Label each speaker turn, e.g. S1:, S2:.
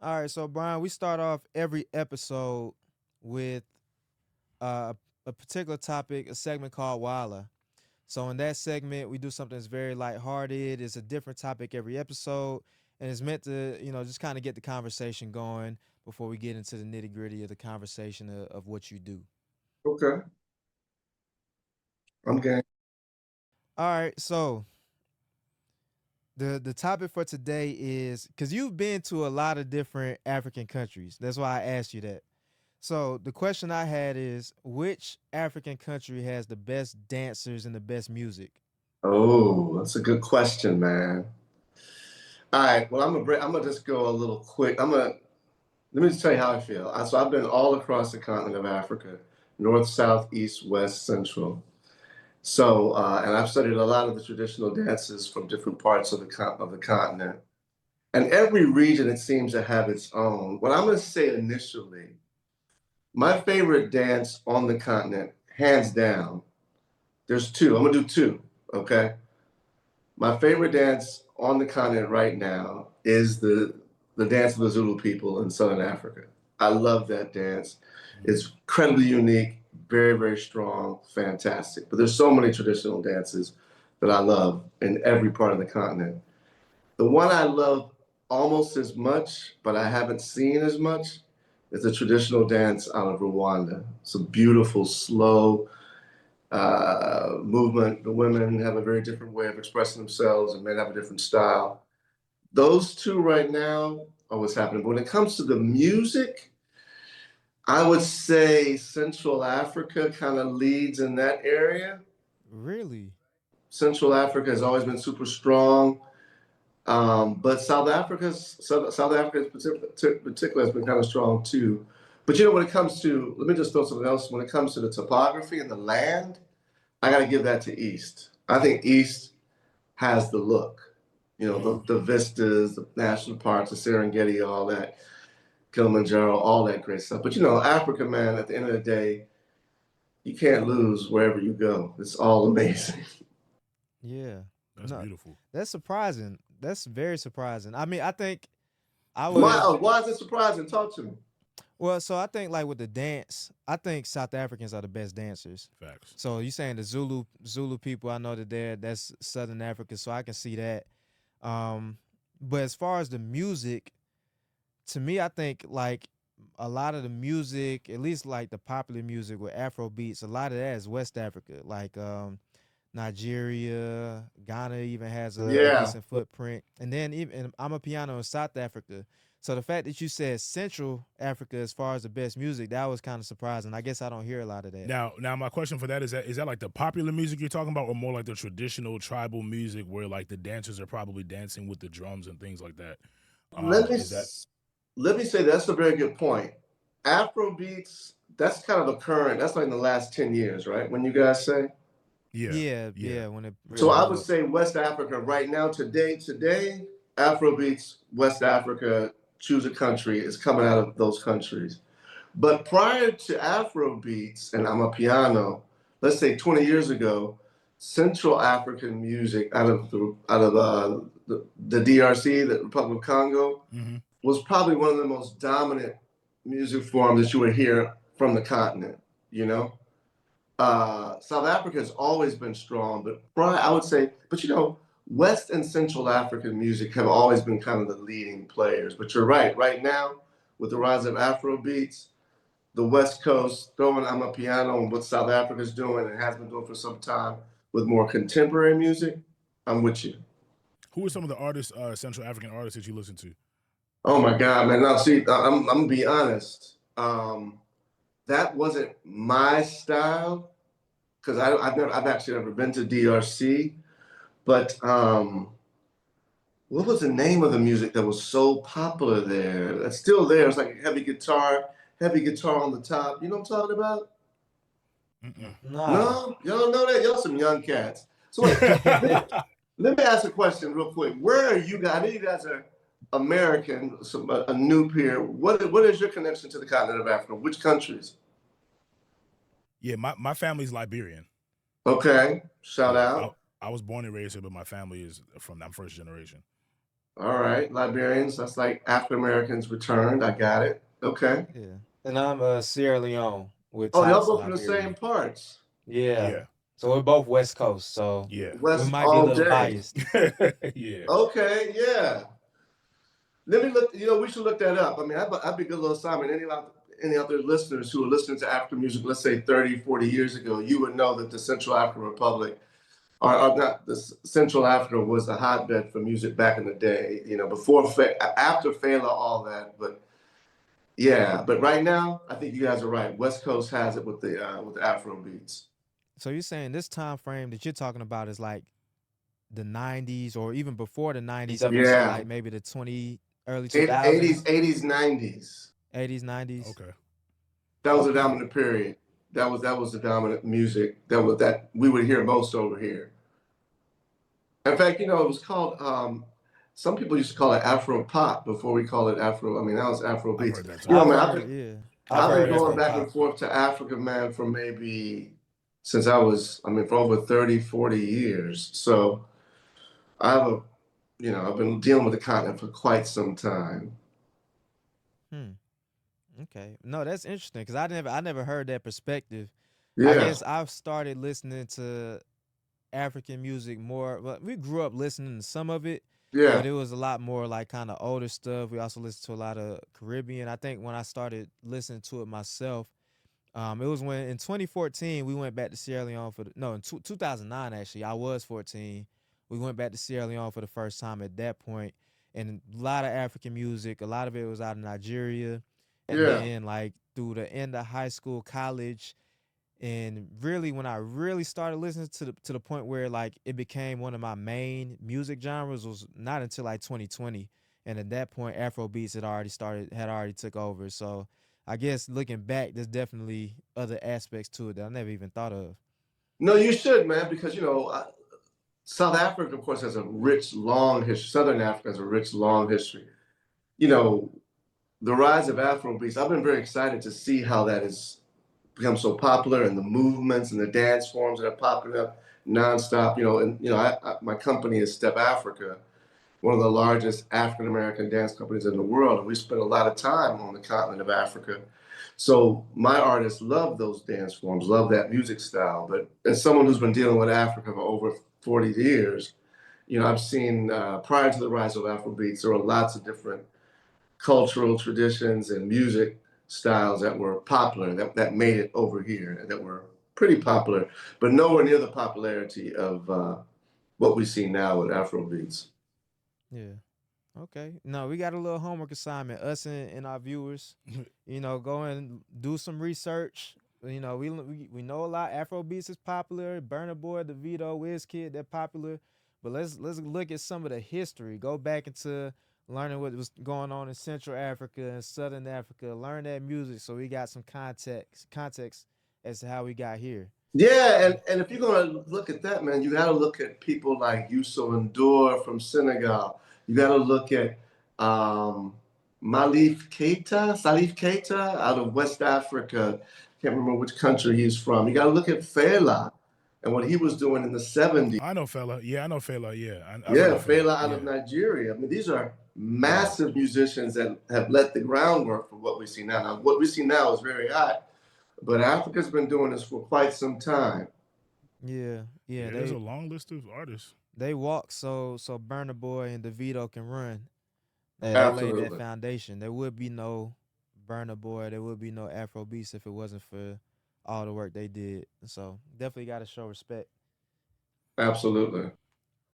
S1: All right, so Brian, we start off every episode with uh, a particular topic, a segment called Wahala. So in that segment, we do something that's very lighthearted. It's a different topic every episode, and it's meant to, just kind of get the conversation going before we get into the nitty gritty of the conversation of what you do.
S2: Okay, I'm game.
S1: All right, so the topic for today is because you've been to a lot of different African countries. That's why I asked you that. So the question I had is, which African country has the best dancers and the best music?
S2: Oh, that's a good question, man. All right, well, I'm gonna just go a little quick. Let me just tell you how I feel. So I've been all across the continent of Africa, north, south, east, west, central. And I've studied a lot of the traditional dances from different parts of the continent. And every region, it seems to have its own. What I'm gonna say initially, my favorite dance on the continent, hands down, there's two. I'm gonna do two, okay? My favorite dance on the continent right now is the dance of the Zulu people in Southern Africa. I love that dance.
S1: Mhm.
S2: It's incredibly unique, very, very strong, fantastic. But there's so many traditional dances that I love in every part of the continent. The one I love almost as much, but I haven't seen as much, is a traditional dance out of Rwanda. It's a beautiful, slow, movement. The women have a very different way of expressing themselves, and men have a different style. Those two right now are what's happening. But when it comes to the music, I would say Central Africa kind of leads in that area.
S1: Really?
S2: Central Africa has always been super strong. But South Africa in particular has been kind of strong too. But when it comes to, let me just throw something else. When it comes to the topography and the land, I got to give that to East. I think East has the look.
S1: Mm.
S2: The vistas, the national parks, the Serengeti, all that, Kilimanjaro, all that great stuff. But Africa, man, at the end of the day, you can't lose wherever you go. It's all amazing.
S1: Yeah.
S3: That's
S1: No,
S3: beautiful.
S1: that's surprising. That's very surprising. I mean, I think I
S2: Why,
S1: would.
S2: why is it surprising? Talk to me.
S1: Well, so I think like with the dance, I think South Africans are the best dancers.
S3: Facts.
S1: So you saying the Zulu people? I know that that's Southern Africa, so I can see that. Um, but as far as the music, to me, I think like a lot of the music, at least like the popular music with Afro beats, a lot of that is West Africa, like Nigeria, Ghana even has a
S2: Yeah.
S1: decent footprint, and then even Amapiano in South Africa. So the fact that you said Central Africa as far as the best music, that was kind of surprising. I guess I don't hear a lot of that.
S3: Now, my question for that is that like the popular music you're talking about, or more like the traditional tribal music where like the dancers are probably dancing with the drums and things like that?
S2: Let me
S3: Is that
S2: let me say that's a very good point. Afrobeats, that's kind of a current. That's like in the last 10 years, right? When you guys say.
S3: yeah,
S1: Yeah,
S3: yeah.
S1: yeah, when it
S2: So
S1: really
S2: I
S1: blew
S2: would
S1: up.
S2: say West Africa right now, today, Afrobeats, West Africa, choose a country is coming out of those countries. But prior to Afrobeats and Amapiano, let's say 20 years ago, Central African music out of the DRC, the Republic of Congo,
S3: Mm-hmm.
S2: was probably one of the most dominant music forms that you would hear from the continent. You know, South Africa has always been strong, but I would say, but West and Central African music have always been kind of the leading players. But you're right. Right now, with the rise of Afro beats, the West Coast throwing Amapiano and what South Africa's doing and has been doing for some time with more contemporary music, I'm with you.
S3: Who are some of the artists, Central African artists that you listen to?
S2: Oh my God, man! Now, see, I'm gonna be honest. That wasn't my style because I've actually never been to DRC. But what was the name of the music that was so popular there? It's still there. It's like heavy guitar on the top. You know what I'm talking about?
S3: Mm-mm.
S1: Nah.
S2: No, y'all don't know that. Y'all some young cats. So wait, let me ask a question real quick. Where are you guys? I know you guys are American, a noob here. What is your connection to the continent of Africa? Which countries?
S3: Yeah, my family's Liberian.
S2: Okay, shout
S3: Yeah,
S2: out.
S3: I was born and raised here, but my family is from I'm first generation.
S2: All right, Liberians. That's like African Americans returned. I got it. Okay.
S1: Yeah. And I'm Sierra Leone with
S2: Oh, y'all
S1: ties to
S2: both from the same
S1: Liberia.
S2: parts.
S1: Yeah.
S3: Yeah,
S1: So we're both West Coast, so
S3: yeah,
S1: we
S2: West
S1: might be a
S2: all
S1: little
S2: day.
S1: biased.
S3: yeah.
S2: Okay, yeah. Let me look. You know, we should look that up. I mean, that'd be a good little assignment. Any other listeners who are listening to African music, let's say 30, 40 years ago, you would know that the Central African Republic, or not, Central Africa was a hotbed for music back in the day. You know, after Fela, all that. But yeah, but right now, I think you guys are right. West Coast has it with the Afro beats.
S1: So you're saying this time frame that you're talking about is like the 90s or even before the 90s up until
S2: Yeah,
S1: like maybe the 20 early
S2: 80s,
S1: 2000s,
S2: 80s, 90s.
S1: 80s, 90s.
S3: Okay.
S2: That was a
S1: Okay.
S2: dominant period. That was the dominant music that we would hear most over here. In fact, you know, it was called. Some people used to call it Afro pop before we call it Afro. I mean, that was Afro
S3: I've
S2: beats.
S3: heard that
S2: You know,
S3: term.
S1: I've
S2: man,
S1: heard, yeah. I've
S2: I've
S3: I've
S2: been
S3: heard
S1: heard
S3: that
S2: going
S1: Afro
S3: term.
S2: back and
S1: pop.
S2: forth to Africa, man, for maybe since I was. I mean, for over 30, 40 years. So I have a, you know, I've been dealing with the continent for quite some time.
S1: Hmm. Okay. No, that's interesting because I never heard that perspective. I
S2: Yeah,
S1: guess I've started listening to African music more. But we grew up listening to some of it,
S2: yeah,
S1: but it was a lot more like kind of older stuff. We also listened to a lot of Caribbean. I think when I started listening to it myself, it was when in 2014 we went back to Sierra Leone for no in 2009 actually. I was 14. We went back to Sierra Leone for the first time at that point, and a lot of African music. A lot of it was out of Nigeria, and
S2: yeah.
S1: then like through the end of high school, college, and really when I really started listening to the point where like it became one of my main music genres was not until like 2020, and at that point Afrobeats had already took over. So I guess looking back, there's definitely other aspects to it that I never even thought of.
S2: No, you should, man, because you know, South Africa, of course, has a rich, long history. Southern Africa has a rich, long history. You know, the rise of Afrobeats. I've been very excited to see how that has become so popular, and the movements and the dance forms that are popping up nonstop. You know, and you know, my company is Step Africa, one of the largest African American dance companies in the world, and we spend a lot of time on the continent of Africa. So my artists love those dance forms, love that music style. But as someone who's been dealing with Africa for over 40 years, you know, I've seen prior to the rise of Afrobeats, there were lots of different cultural traditions and music styles that were popular, that made it over here, that were pretty popular, but nowhere near the popularity of what we see now with Afrobeats.
S1: Yeah. Okay. No, we got a little homework assignment. Us and our viewers, go and do some research. We know a lot. Afrobeats is popular. Burna Boy, DeVito, Wizkid, they're popular. But let's look at some of the history. Go back into learning what was going on in Central Africa and Southern Africa. Learn that music so we got some context as to how we got here.
S2: Yeah, and if you're gonna look at that, man, you gotta look at people like Youssou N'Dour from Senegal. You gotta look at um, Salif Keita out of West Africa. Can't remember which country he's from. You gotta look at Fela and what he was doing in the 70s.
S3: I know fella. Yeah, I know fella. Yeah, I've heard
S2: Yeah,
S3: of fella.
S2: Fela out of
S3: Yeah,
S2: Nigeria. I mean, these are
S3: yeah.
S2: massive musicians that have let the groundwork for what we see now. Now, what we see now is very hot, but Africa's been doing this for quite some time.
S1: Yeah, yeah.
S3: Yeah, there's a
S1: They
S3: long list of artists.
S1: they walk so Burna Boy and DeVito can run. Yeah, they laid that
S2: Absolutely.
S1: foundation. There would be no Burna Boy. There would be no Afro Beats if it wasn't for all the work they did. So definitely got to show respect.
S2: Absolutely.